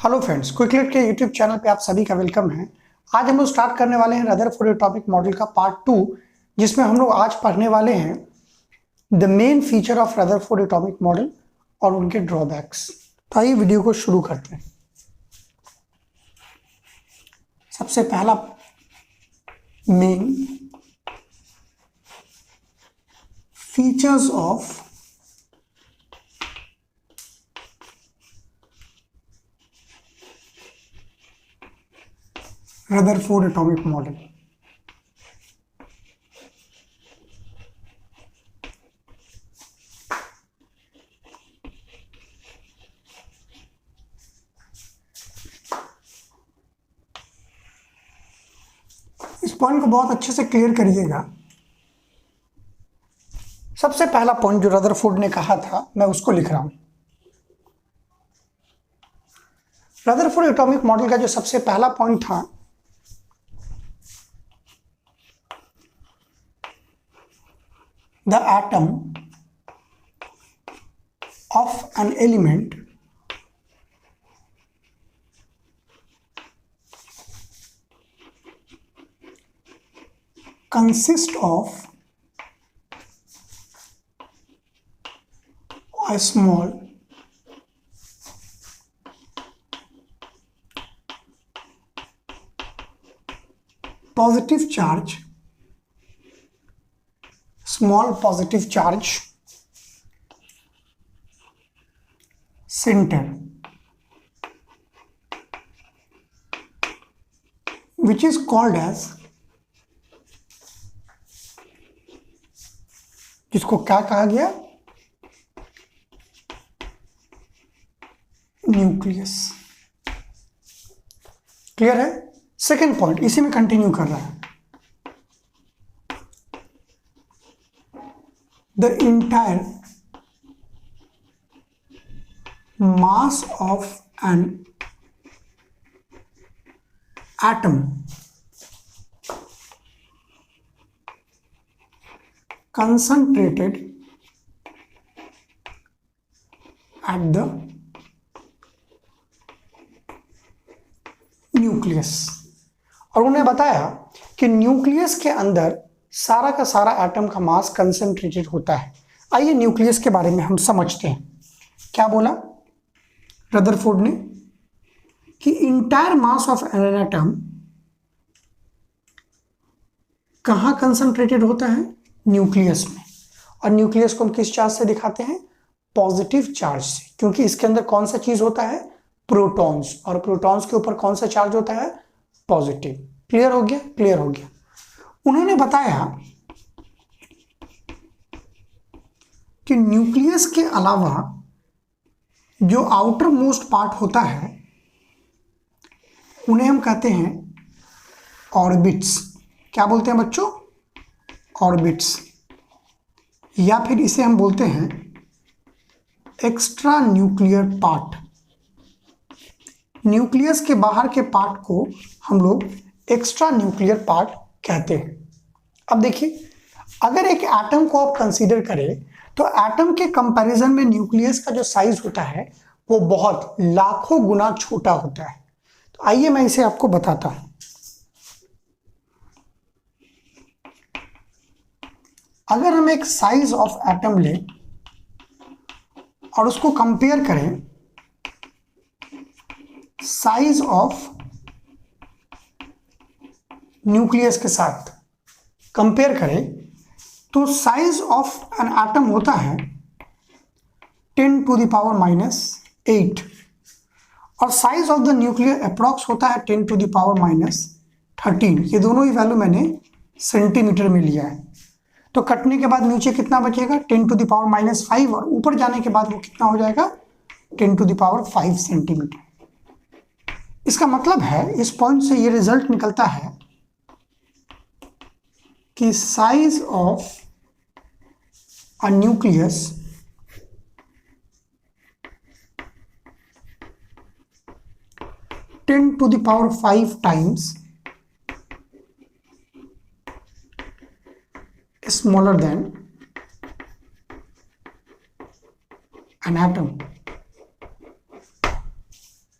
Hello friends, क्विकलेट के YouTube channel पे आप सभी का वेलकम है। आज हम लोग स्टार्ट करने वाले हैं रदरफोर्ड एटॉमिक मॉडल का पार्ट 2, जिसमें हम लोग आज पढ़ने वाले हैं the main feature of Rutherford atomic model और उनके ड्रॉबैक्स। तो आइए वीडियो को शुरू करते हैं। सबसे पहला main features of Rutherford atomic model. इस पॉइंट को बहुत अच्छे से क्लियर करिएगा। सबसे पहला पॉइंट जो रदरफोर्ड ने कहा था, मैं उसको लिख रहा हूं। रदरफोर्ड एटॉमिक मॉडल का जो सबसे पहला पॉइंट था, the atom of an element consists of a small positive charge, small positive charge center, which is called as, जिसको क्या कहा गया, न्यूक्लियस। क्लियर है? सेकेंड पॉइंट इसी में कंटिन्यू कर रहा है। The entire mass of an atom concentrated at the nucleus. और उन्हें बताया कि न्यूक्लियस के अंदर सारा का सारा एटम का मास कंसंट्रेटेड होता है। आइए न्यूक्लियस के बारे में हम समझते हैं। क्या बोला रदरफोर्ड ने कि entire mass of an atom कहां कंसंट्रेटेड होता है? न्यूक्लियस में। और न्यूक्लियस को हम किस चार्ज से दिखाते हैं? पॉजिटिव चार्ज से, क्योंकि इसके अंदर कौन सा चीज होता है? प्रोटॉन्स। और प्रोटॉन्स के ऊपर कौन सा चार्ज होता है? पॉजिटिव। क्लियर हो गया? क्लियर हो गया। उन्होंने बताया कि न्यूक्लियस के अलावा जो आउटर मोस्ट पार्ट होता है उन्हें हम कहते हैं ऑर्बिट्स। क्या बोलते हैं बच्चों? ऑर्बिट्स। या फिर इसे हम बोलते हैं एक्स्ट्रा न्यूक्लियर पार्ट। न्यूक्लियस के बाहर के पार्ट को हम लोग एक्स्ट्रा न्यूक्लियर पार्ट कहते हैं। अब देखिए, अगर एक एटम को आप कंसीडर करें तो एटम के कंपैरिजन में न्यूक्लियस का जो साइज होता है वो बहुत लाखों गुना छोटा होता है। तो आइए मैं इसे आपको बताता हूं। अगर हम एक साइज ऑफ एटम लें और उसको कंपेयर करें साइज ऑफ न्यूक्लियस के साथ, कंपेयर करें तो साइज ऑफ एन एटम होता है 10 टू द पावर -8 और size of the nuclear approx होता है 10 टू द पावर -13। ये दोनों ही वैल्यू मैंने सेंटीमीटर में लिया है। तो कटने के बाद नीचे कितना बचेगा? 10 टू द पावर -5 और ऊपर जाने के बाद वो कितना हो जाएगा? 10 टू द पावर 5 सेंटीमीटर। इसका मतलब है, इस पॉइंट से ये रिजल्ट निकलता है कि size of a nucleus ten to the power 5 times smaller than an atom.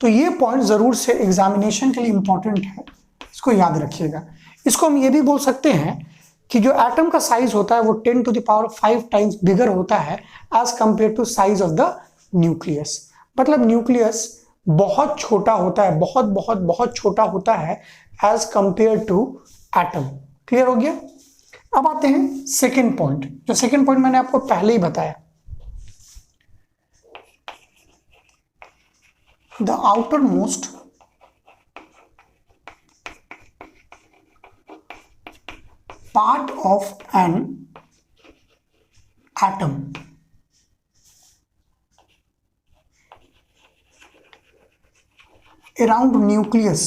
तो ये पॉइंट जरूर से एग्जामिनेशन के लिए इंपॉर्टेंट है, इसको याद रखिएगा। इसको हम ये भी बोल सकते हैं कि जो एटम का साइज होता है वो 10 to the power 5 times bigger होता है as compare to size of the nucleus. मतलब न्यूक्लियस बहुत छोटा होता है, बहुत बहुत बहुत छोटा होता है as compare to atom. Clear हो गया? अब आते हैं सेकेंड पॉइंट। जो सेकेंड पॉइंट मैंने आपको पहले ही बताया, the outermost part of an atom around nucleus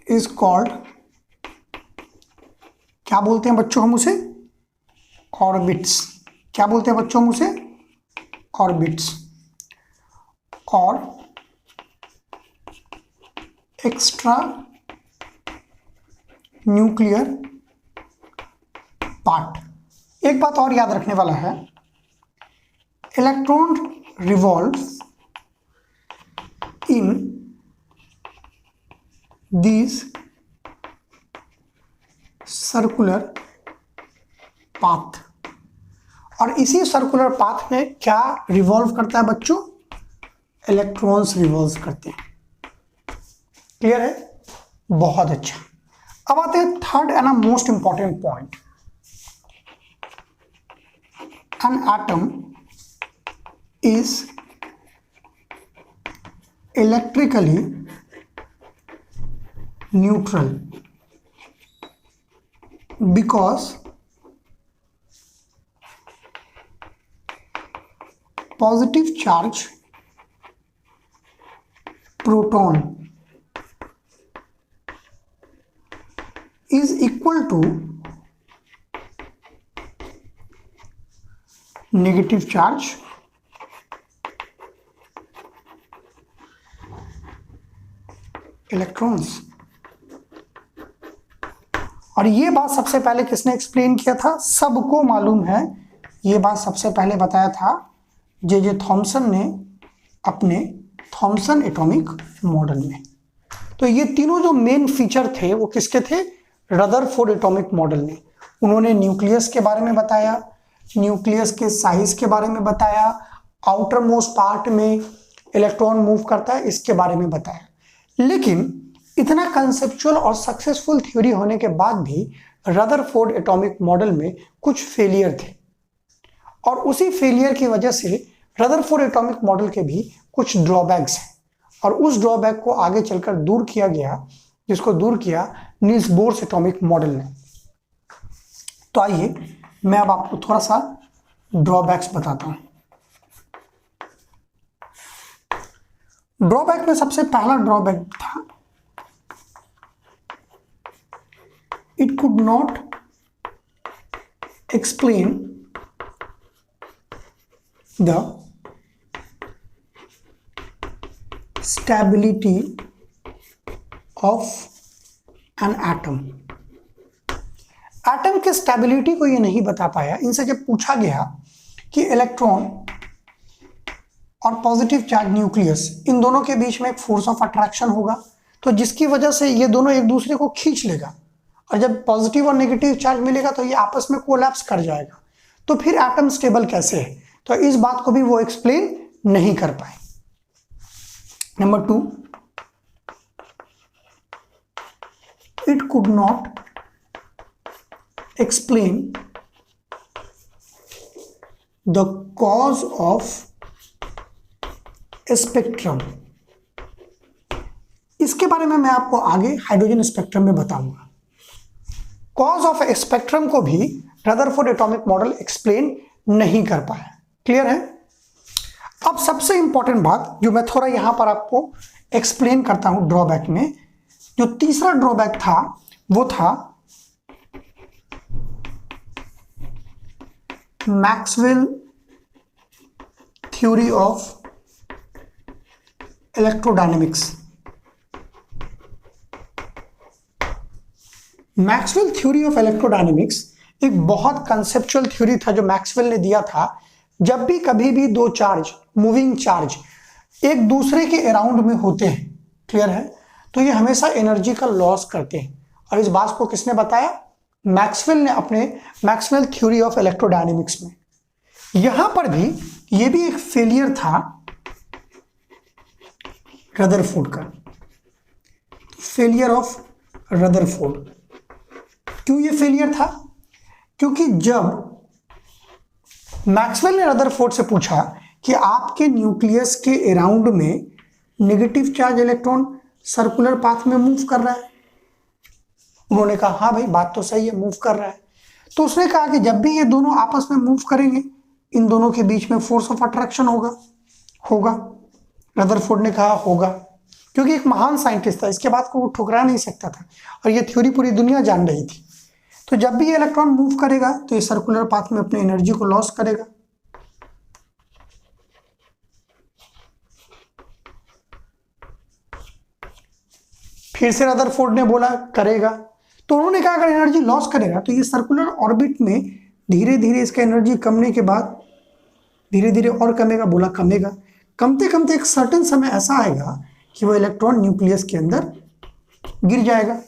is called, क्या बोलते हैं बच्चों हम उसे? ऑर्बिट्स। क्या बोलते हैं बच्चों हम उसे? ऑर्बिट्स। और एक्स्ट्रा न्यूक्लियर पार्ट। एक बात और याद रखने वाला है, electron revolves in these circular path, और इसी सर्कुलर पाथ में क्या रिवॉल्व करता है बच्चों? इलेक्ट्रॉन्स रिवॉल्व करते हैं। क्लियर है? बहुत अच्छा। अब आते हैं third and most important point. An atom is electrically neutral because positive charge proton is equal to negative charge electrons। और ये बात सबसे पहले किसने एक्सप्लेन किया था? सबको मालूम है, ये बात सबसे पहले बताया था जे थॉमसन ने अपने थॉमसन एटॉमिक मॉडल में। तो ये तीनों जो मेन फीचर थे वो किसके थे? रदरफोर्ड एटॉमिक मॉडल ने। उन्होंने न्यूक्लियस के बारे में बताया, न्यूक्लियस के साइज के बारे में बताया, आउटर मोस्ट पार्ट में इलेक्ट्रॉन मूव करता है इसके बारे में बताया। लेकिन इतना कंसेप्चुअल और सक्सेसफुल थ्योरी होने के बाद भी रदरफोर्ड एटॉमिक मॉडल में कुछ फेलियर थे, और उसी फेलियर की वजह से रदरफोर्ड एटॉमिक मॉडल के भी कुछ ड्रॉबैक्स हैं, और उस ड्रॉबैक को आगे चलकर दूर किया गया, जिसको दूर किया नील्स बोर्स एटॉमिक मॉडल ने। तो आइए मैं अब आपको थोड़ा सा ड्रॉबैक्स बताता हूं। ड्रॉबैक में सबसे पहला ड्रॉबैक था, it could not explain the stability of an atom. Atom के स्टेबिलिटी को ये नहीं बता पाया। इनसे जब पूछा गया कि इलेक्ट्रॉन और पॉजिटिव चार्ज न्यूक्लियस, इन दोनों के बीच में एक फोर्स ऑफ अट्रैक्शन होगा, तो जिसकी वजह से ये दोनों एक दूसरे को खींच लेगा, और जब पॉजिटिव और नेगेटिव चार्ज मिलेगा तो ये आपस में कोलैप्स कर जाएगा, तो फिर एटम स्टेबल कैसे है? तो इस बात को भी वो एक्सप्लेन नहीं कर पाए। Number 2, it could not explain the cause of spectrum। इसके बारे में मैं आपको आगे हाइड्रोजन स्पेक्ट्रम में बताऊंगा। कॉज ऑफ स्पेक्ट्रम को भी रदरफोर्ड एटॉमिक मॉडल एक्सप्लेन नहीं कर पाया। क्लियर है? अब सबसे इंपॉर्टेंट बात जो मैं थोड़ा यहां पर आपको एक्सप्लेन करता हूं ड्रॉबैक में, जो तीसरा ड्रॉबैक था वो था Maxwell theory of electrodynamics. Maxwell theory of electrodynamics एक बहुत कंसेप्चुअल थ्योरी था जो मैक्सवेल ने दिया था। जब भी कभी भी दो चार्ज, मूविंग चार्ज एक दूसरे के अराउंड में होते हैं, क्लियर है, तो ये हमेशा एनर्जी का लॉस करते हैं। और इस बात को किसने बताया? मैक्सवेल ने अपने मैक्सवेल थ्योरी ऑफ इलेक्ट्रोडायनेमिक्स में। यहां पर भी ये भी एक फेलियर था रदरफोर्ड का, फेलियर ऑफ रदरफोर्ड। क्यों ये फेलियर था? क्योंकि जब मैक्सवेल ने रदरफोर्ड से पूछा कि आपके न्यूक्लियस के अराउंड में negative charge electron circular path में मूव कर रहा है, उन्होंने कहा हाँ भाई बात तो सही है, मूव कर रहा है। तो उसने कहा कि जब भी ये दोनों आपस में मूव करेंगे, इन दोनों के बीच में फोर्स ऑफ अट्रैक्शन होगा। रदरफोर्ड ने कहा होगा, क्योंकि एक महान साइंटिस्ट था, इसके बात को वो ठुकरा नहीं सकता था और ये थ्योरी पूरी दुनिया जान रही थी। तो जब भी ये इलेक्ट्रॉन मूव करेगा तो ये सर्कुलर पाथ में अपनी एनर्जी को लॉस करेगा। फिर से रदरफोर्ड ने बोला करेगा, तो उन्होंने कहा अगर एनर्जी लॉस करेगा तो ये सर्कुलर ऑर्बिट में धीरे धीरे इसका एनर्जी कमने के बाद धीरे धीरे और कमेगा। बोला कमेगा, कमते कमते एक सर्टेन समय ऐसा आएगा कि वो इलेक्ट्रॉन न्यूक्लियस के अंदर गिर जाएगा।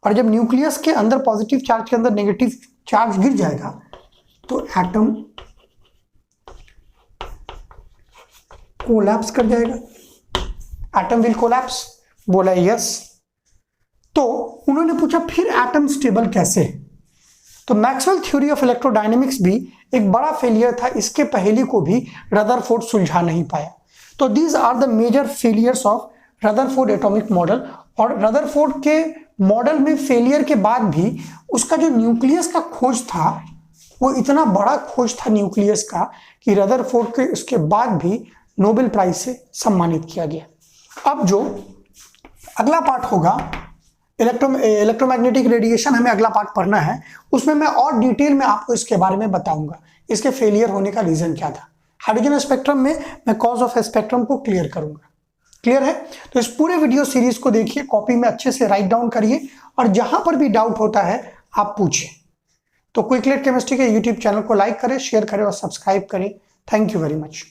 और जब न्यूक्लियस के अंदर पॉजिटिव चार्ज के अंदर नेगेटिव चार्ज गिर जाएगा तो एटम कोलैप्स कर जाएगा। Atom will collapse. बोला यस। तो उन्होंने पूछा फिर एटम स्टेबल कैसे? तो मैक्सवेल थ्योरी ऑफ इलेक्ट्रोडायनेमिक्स भी एक बड़ा फेलियर था, इसके पहेली को भी रदरफोर्ड सुलझा नहीं पाया। तो these are the major failures of Rutherford atomic model. और रदरफोर्ड के मॉडल में फेलियर के बाद भी उसका जो न्यूक्लियस का खोज था वो इतना बड़ा खोज था न्यूक्लियस का कि रदरफोर्ड के उसके बाद भी नोबेल प्राइज से सम्मानित किया गया। अब जो अगला पार्ट होगा इलेक्ट्रोमैग्नेटिक रेडिएशन, हमें अगला पार्ट पढ़ना है, उसमें मैं और डिटेल में आपको इसके बारे में बताऊंगा, इसके फेलियर होने का रीजन क्या था। हाइड्रोजन स्पेक्ट्रम में मैं कॉज ऑफ स्पेक्ट्रम को क्लियर करूंगा। क्लियर है? तो इस पूरे वीडियो सीरीज को देखिए, कॉपी में अच्छे से राइट डाउन करिए और जहां पर भी डाउट होता है आप पूछिए। तो क्विक लेट केमिस्ट्री के यूट्यूब चैनल को लाइक करें, शेयर करें और सब्सक्राइब करें। Thank you very much.